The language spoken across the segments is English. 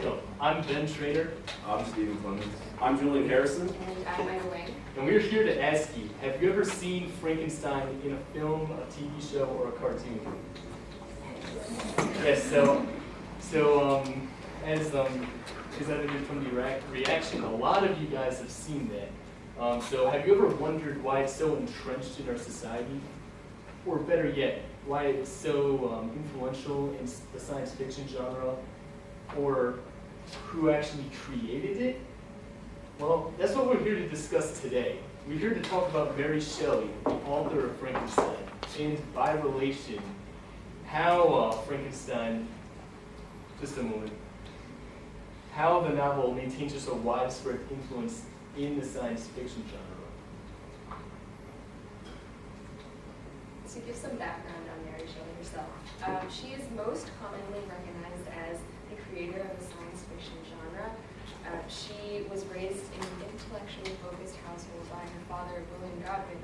Welcome. I'm Trainor. I'm Clemons. I'm Julienne. And I'm Wang. And we're here to ask you, have you ever seen Frankenstein in a film, a TV show, or a cartoon? Yes, as evident from the reaction, a lot of you guys have seen that. So have you ever wondered why it's so entrenched in our society? Or better yet, why it's so influential in the science fiction genre? Or who actually created it? Well, that's what we're here to discuss today. We're here to talk about Mary Shelley, the author of Frankenstein, and by relation, how Frankenstein, just a moment, how the novel maintains just a widespread influence in the science fiction genre. To give some background on Mary Shelley herself, she is most commonly recognized as the creator of the science fiction genre. She was raised in an intellectually focused household by her father, William Godwin,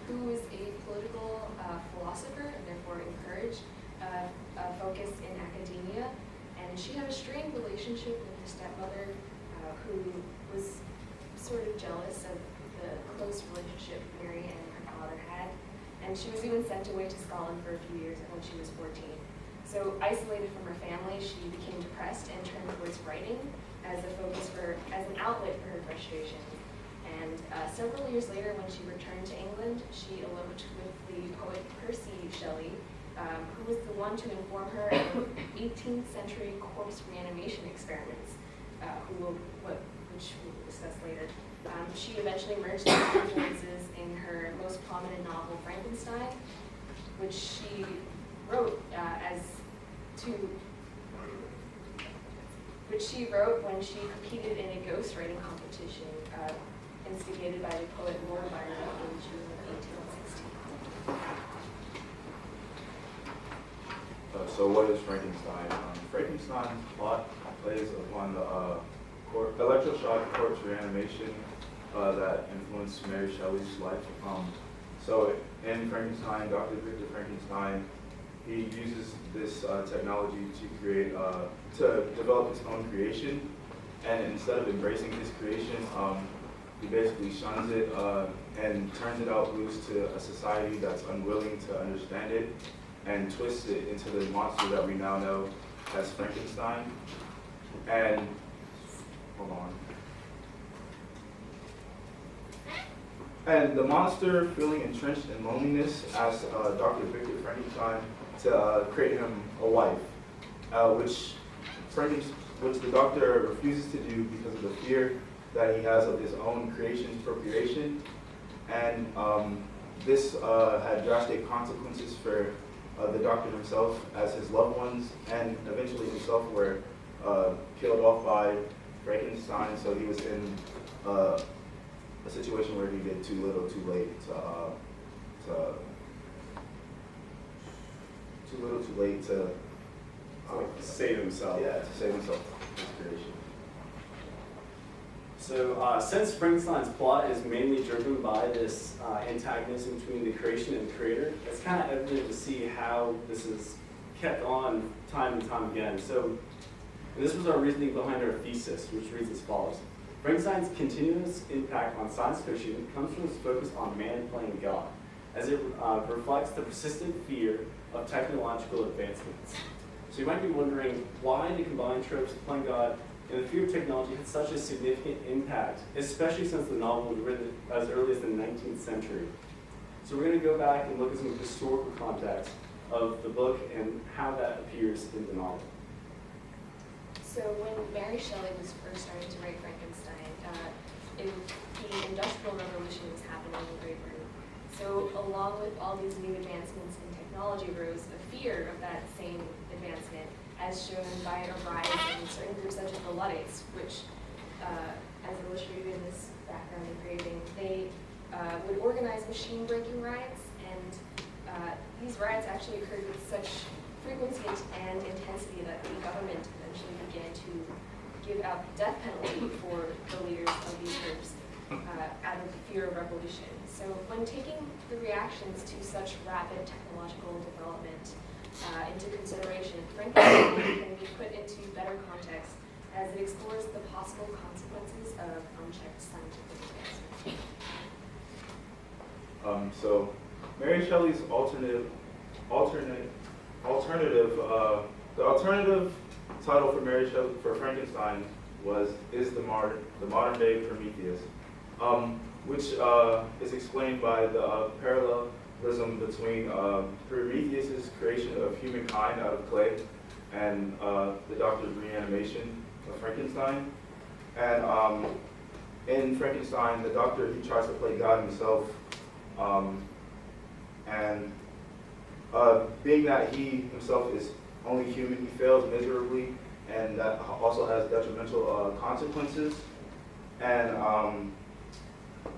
who was a political philosopher and therefore encouraged a focus in academia. And she had a strained relationship with her stepmother, who was sort of jealous of the close relationship Mary and her father had. And she was even sent away to Scotland for a few years when she was 14. So isolated from her family, she became depressed and turned towards writing as an outlet for her frustrations. And several years later, when she returned to England, she eloped with the poet Percy Shelley, who was the one to inform her of 18th century corpse reanimation experiments, which we'll discuss later. She eventually merged these influences in her most prominent novel, Frankenstein, which she wrote when she competed in a ghostwriting competition instigated by the poet Lord Byron in June of 1816. So what is Frankenstein? Frankenstein's plot plays upon the electroshock corpse reanimation that influenced Mary Shelley's life. So in Frankenstein, Dr. Victor Frankenstein, he uses this technology to develop his own creation, and instead of embracing his creation, he basically shuns it and turns it out loose to a society that's unwilling to understand it, and twists it into the monster that we now know as Frankenstein. And hold on. And the monster, feeling entrenched in loneliness, asks Dr. Victor Frankenstein to create him a wife, which the doctor refuses to do because of the fear that he has of his own creation's procreation. And this had drastic consequences for the doctor himself, as his loved ones and eventually himself were killed off by Frankenstein. So he was in a situation where he did too little, too late to Save himself. Yeah, to save himself his creation. So since Frankenstein's plot is mainly driven by this antagonism between the creation and the creator, it's kind of evident to see how this is kept on time and time again. So this was our reasoning behind our thesis, which reads as follows. Frankenstein's continuous impact on science fiction comes from its focus on man playing God, as it reflects the persistent fear of technological advancements. So you might be wondering why the combined tropes of playing God and the fear of technology had such a significant impact, especially since the novel was written as early as the 19th century. So we're going to go back and look at some historical context of the book and how that appears in the novel. So when Mary Shelley was first starting to write Frankenstein, the Industrial Revolution was happening in Great Britain. So along with all these new advancements in technology arose a fear of that same advancement, as shown by a rise in certain groups such as the Luddites, which, as illustrated in this background engraving, they would organize machine-breaking riots, and these riots actually occurred with such frequency and intensity that the government eventually began to give out the death penalty for the leaders of these groups out of the fear of revolution. So when taking the reactions to such rapid technological development into consideration, Frankenstein can be put into better context as it explores the possible consequences of unchecked scientific advancement. So Mary Shelley's the alternative title for Mary Shelley for Frankenstein is the modern day Prometheus, which is explained by the parallelism between Prometheus's creation of humankind out of clay and the doctor's reanimation of Frankenstein. And in Frankenstein, the doctor, he tries to play God himself, and being that he himself is only human, he fails miserably, and that also has detrimental consequences. And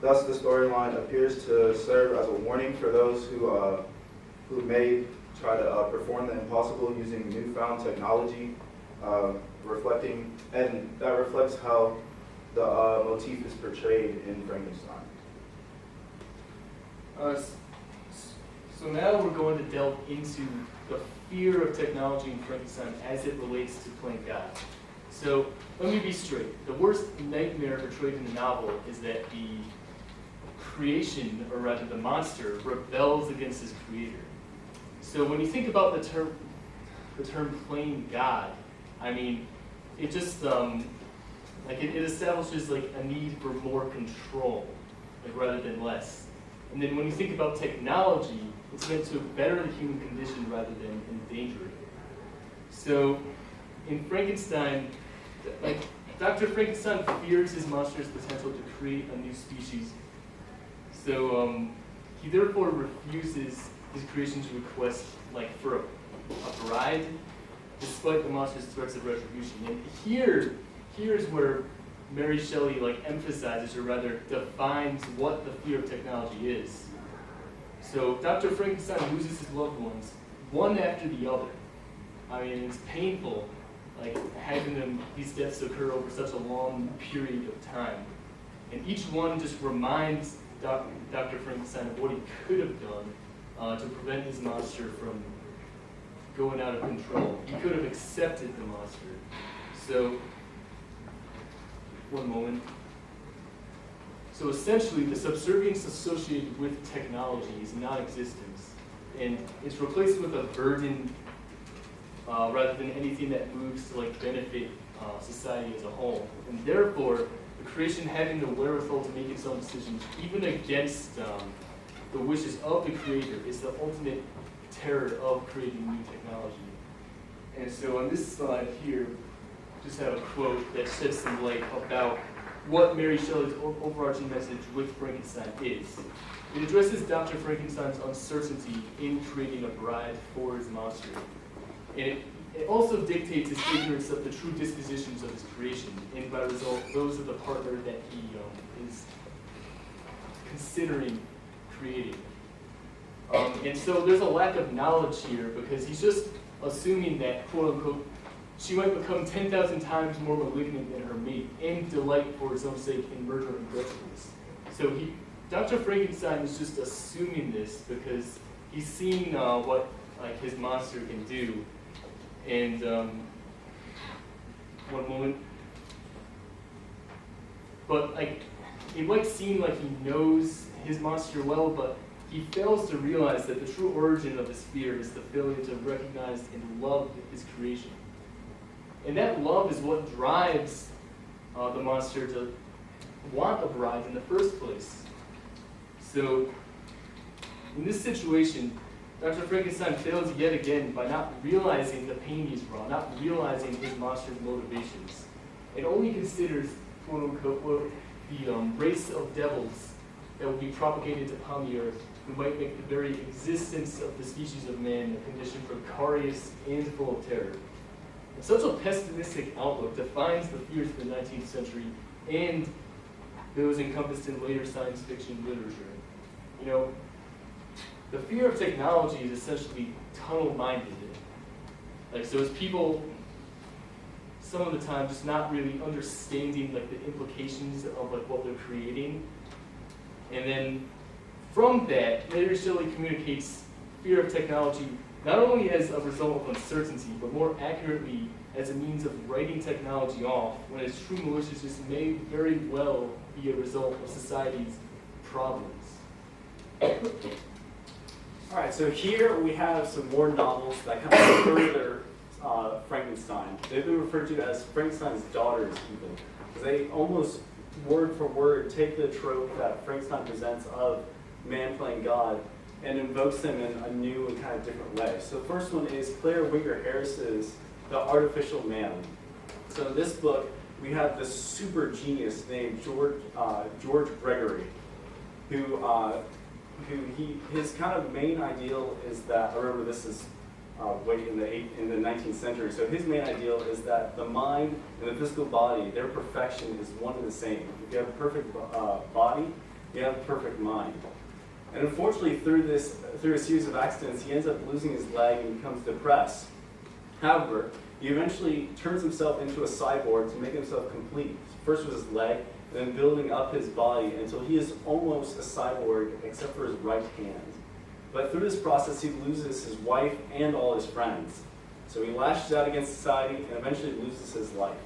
thus the storyline appears to serve as a warning for those who may try to perform the impossible using newfound technology, and that reflects how the motif is portrayed in Frankenstein. So now we're going to delve into the fear of technology in Frankenstein as it relates to playing God. So let me be straight. The worst nightmare portrayed in the novel is that the creation, or rather the monster, rebels against his creator. So when you think about the term playing God, I mean, it just it establishes like a need for more control, like rather than less. And then when you think about technology, it's meant to better the human condition rather than endanger it. So in Frankenstein, like Dr. Frankenstein fears his monster's potential to create a new species. So he therefore refuses his creation's request, like for a bride, despite the monster's threats of retribution. And here's where Mary Shelley emphasizes, or rather defines, what the fear of technology is. So Dr. Frankenstein loses his loved ones, one after the other. I mean, it's painful, having these deaths occur over such a long period of time. And each one just reminds Dr. Frankenstein of what he could have done to prevent his monster from going out of control. He could have accepted the monster. So, one moment. So essentially, the subservience associated with technology is non-existent, and it's replaced with a burden rather than anything that moves to benefit society as a whole. And therefore, the creation having the wherewithal to make its own decisions, even against the wishes of the creator, is the ultimate terror of creating new technology. And so on this slide here, just have a quote that sheds some light about what Mary Shelley's overarching message with Frankenstein is. It addresses Dr. Frankenstein's uncertainty in creating a bride for his monster. And it also dictates his ignorance of the true dispositions of his creation, and by result, those of the partner that he is considering creating. And so there's a lack of knowledge here, because he's just assuming that, quote unquote, she might become 10,000 times more malignant than her mate, and delight for its own sake in murder and wretchedness. So Dr. Frankenstein is just assuming this because he's seen what his monster can do. And one moment. But it might seem like he knows his monster well, but he fails to realize that the true origin of his fear is the failure to recognize and love his creation. And that love is what drives the monster to want a bride in the first place. So, in this situation, Dr. Frankenstein fails yet again by not realizing the pain he's brought, not realizing his monster's motivations, and only considers, quote unquote, the race of devils that will be propagated upon the earth, who might make the very existence of the species of man a condition precarious and full of terror. And such a pessimistic outlook defines the fears of the 19th century and those encompassed in later science fiction literature. You know, the fear of technology is essentially tunnel-minded. So as people, some of the time, just not really understanding the implications of what they're creating. And then from that, Mary Shelley communicates fear of technology not only as a result of uncertainty, but more accurately as a means of writing technology off, when its true maliciousness may very well be a result of society's problems. All right, so here we have some more novels that kind of further Frankenstein. They've been referred to as Frankenstein's daughters, even. They almost word for word take the trope that Frankenstein presents of man playing God and invokes them in a new and kind of different way. So the first one is Claire Winger Harris's The Artificial Man. So in this book, we have this super genius named George Gregory, his kind of main ideal is that, remember this is way in the 19th century, so his main ideal is that the mind and the physical body, their perfection is one and the same. If you have a perfect body, you have a perfect mind. And unfortunately, through a series of accidents, he ends up losing his leg and becomes depressed. However, he eventually turns himself into a cyborg to make himself complete. First with his leg, and then building up his body until he is almost a cyborg except for his right hand. But through this process, he loses his wife and all his friends. So he lashes out against society and eventually loses his life.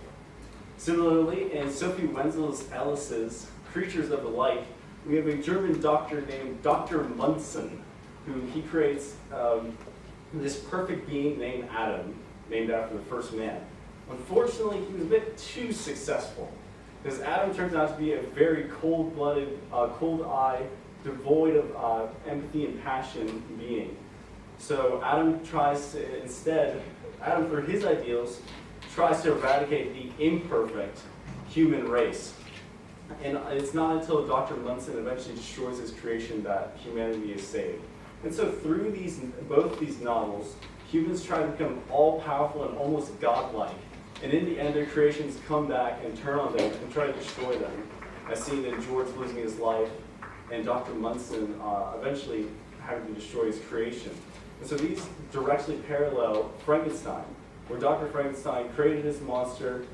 Similarly, in Sophie Wenzel-Ellis's Creatures of the Light, we have a German doctor named Dr. Munson, who he creates this perfect being named Adam, named after the first man. Unfortunately, he was a bit too successful, because Adam turns out to be a very cold-blooded, cold-eyed, devoid of empathy and passion being. So Adam tries to instead, through his ideals, tries to eradicate the imperfect human race. And it's not until Dr. Munson eventually destroys his creation that humanity is saved. And so through both these novels, humans try to become all-powerful and almost godlike. And in the end, their creations come back and turn on them and try to destroy them, as seen in George losing his life and Dr. Munson eventually having to destroy his creation. And so these directly parallel Frankenstein, where Dr. Frankenstein created his monster,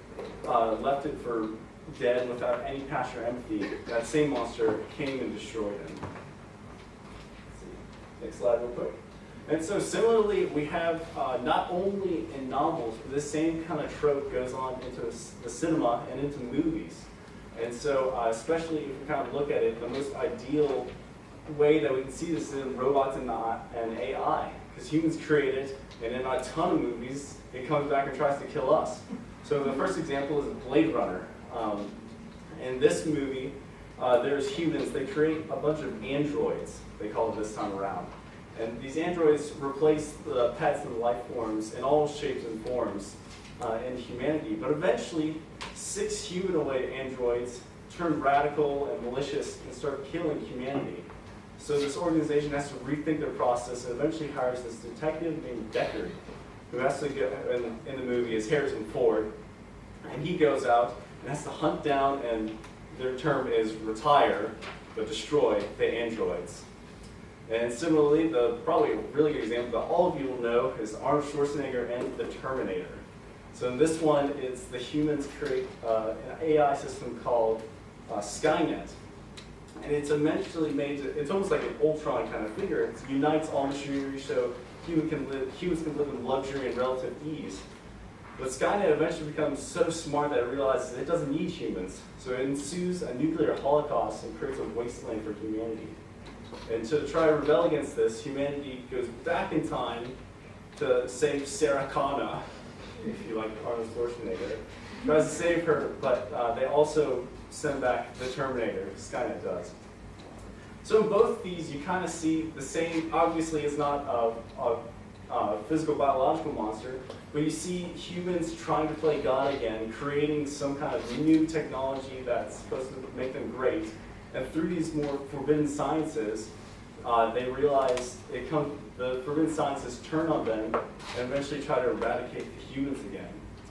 left it for dead without any passion or empathy. That same monster came and destroyed him. Let's see. Next slide real quick. And so similarly, we have not only in novels, but this same kind of trope goes on into the cinema and into movies. And so especially if we kind of look at it, the most ideal way that we can see this is in robots and AI. Because humans create it, and in a ton of movies, it comes back and tries to kill us. So the first example is Blade Runner. In this movie, there's humans. They create a bunch of androids, they call it this time around. And these androids replace the pets and the life forms in all shapes and forms in humanity. But eventually, 6 humanoid androids turn radical and malicious and start killing humanity. So this organization has to rethink their process and eventually hires this detective named Deckard, who has to go, in the movie is Harrison Ford, and he goes out and has to hunt down, and their term is retire, but destroy the androids. And similarly, probably a really good example that all of you will know is Arnold Schwarzenegger and the Terminator. So in this one, it's the humans create an AI system called Skynet. And it's eventually it's almost like an Ultron kind of figure. It unites all machinery so humans can live in luxury and relative ease. But Skynet eventually becomes so smart that it realizes it doesn't need humans. So it ensues a nuclear holocaust and creates a wasteland for humanity. And to try to rebel against this, humanity goes back in time to save Sarah Connor, if you like Arnold Schwarzenegger. Tries to save her, but they also send back the Terminator, Skynet does. So in both these, you kind of see the same, obviously it's not a physical biological monster, but you see humans trying to play God again, creating some kind of new technology that's supposed to make them great. And through these more forbidden sciences, they realize the forbidden sciences turn on them and eventually try to eradicate the humans again.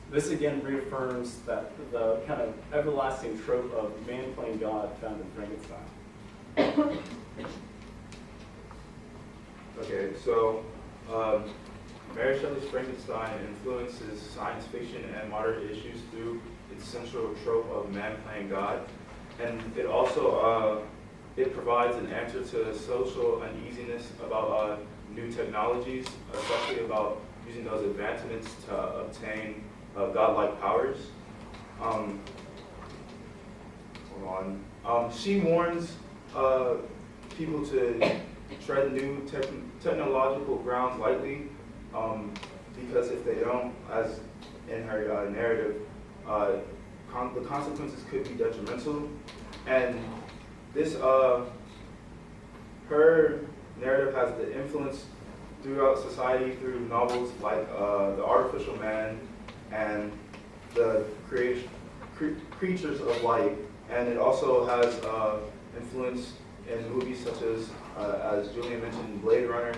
This again reaffirms that the kind of everlasting trope of man playing God found in Frankenstein. Okay, so Mary Shelley's Frankenstein influences science fiction and modern issues through its central trope of man playing God. And it also it provides an answer to social uneasiness about new technologies, especially about using those advancements to obtain godlike powers. Hold on. She warns people to tread new technological grounds lightly, because if they don't, as in her narrative, the consequences could be detrimental. And this, her narrative has the influence throughout society through novels like The Artificial Man and the Creatures of Light, and it also has influence in movies such as Julienne mentioned, Blade Runner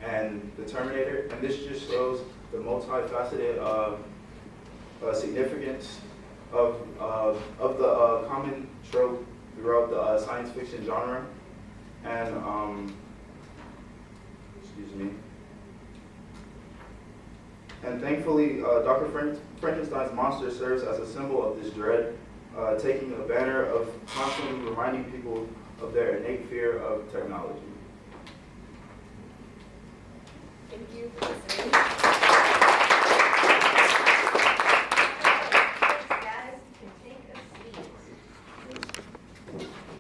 and The Terminator, and this just shows the multifaceted significance of the common trope throughout the science fiction genre. And excuse me. And thankfully, Dr. Frankenstein's monster serves as a symbol of this dread, taking a banner of constantly reminding people of their innate fear of technology. Thank you for listening.